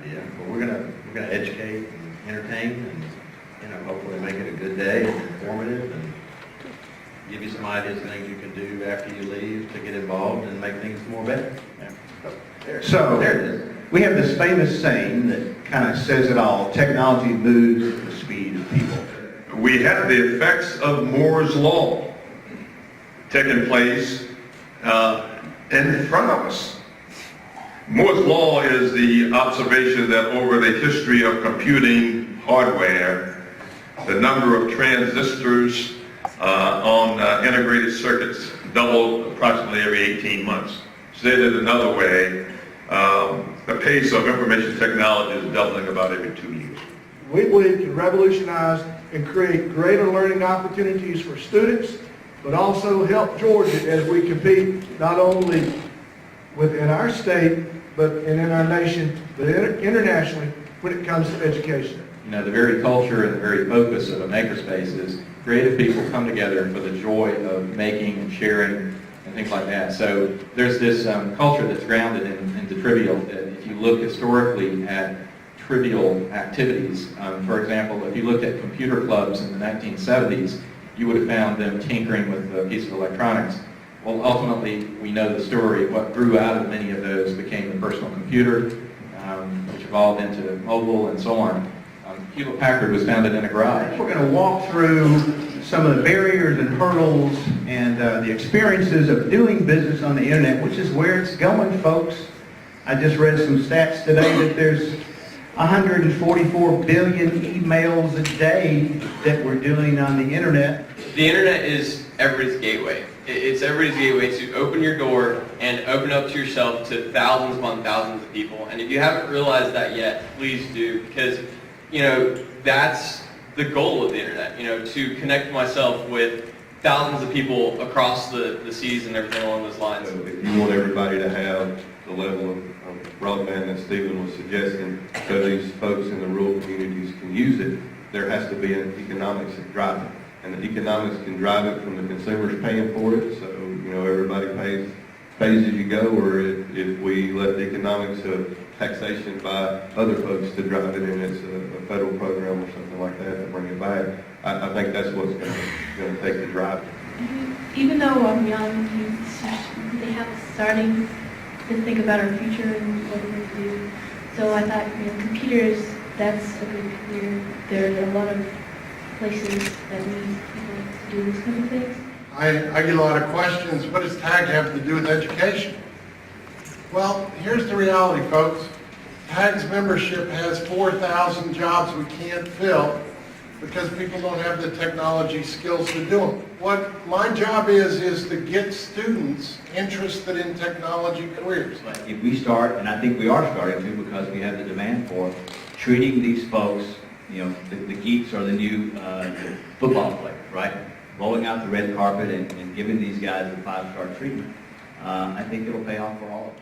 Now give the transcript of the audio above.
idea. But we're gonna educate and entertain, and hopefully make it a good day and informative, and give you some ideas of things you can do after you leave to get involved and make things more better. Yeah. So, there it is. we have this famous saying that kind of says it all: technology moves at the speed of people. We have the effects of Moore's Law taking place in front of us. Moore's Law is the observation that over the history of computing hardware, the number of transistors on integrated circuits doubled approximately every 18 months. Said it another way, the pace of information technology is doubling about every 2 years. We believe can revolutionize and create greater learning opportunities for students, but also help Georgia as we compete not only within our state, but in our nation, but internationally when it comes to education. The very culture and the very focus of a makerspace is creative people come together for the joy of making and sharing and things like that. So there's this culture that's grounded in the trivial. If you look historically at trivial activities, for example, if you looked at computer clubs in the 1970s, you would have found them tinkering with a piece of electronics. Well, ultimately, we know the story. What grew out of many of those became the personal computer, which evolved into mobile and so on. Hewlett-Packard was founded in a garage. We're going to walk through some of the barriers and hurdles and the experiences of doing business on the internet, which is where it's going, folks. I just read some stats today that there's 144 billion emails a day that we're doing on the internet. The internet is everybody's gateway. It's everybody's gateway to open your door and open up to yourself to thousands upon thousands of people. And if you haven't realized that yet, please do, because that's the goal of the internet, to connect myself with thousands of people across the seas and everything along those lines. So if you want everybody to have the level of broadband that Stephen was suggesting, so these folks in the rural communities can use it, there has to be an economics that drive it. And the economics can drive it from the consumers paying for it, so everybody pays as you go, or if we let the economics of taxation by other folks to drive it, and it's a federal program or something like that to bring it back. I think that's what's going to take to drive it. Even though I'm young, they have starting to think about our future and what we're going to do. So I thought, computers, that's a good career. There are a lot of places that need people to do these kind of things. I get a lot of questions. What does TAG have to do with education? Well, here's the reality, folks. TAG's membership has 4,000 jobs we can't fill because people don't have the technology skills to do them. What my job is to get students interested in technology careers. If we start, and I think we are starting to because we have the demand for treating these folks, the geeks are the new football players, right? Rolling out the red carpet and giving these guys the 5-star treatment. I think it'll pay off for all of us.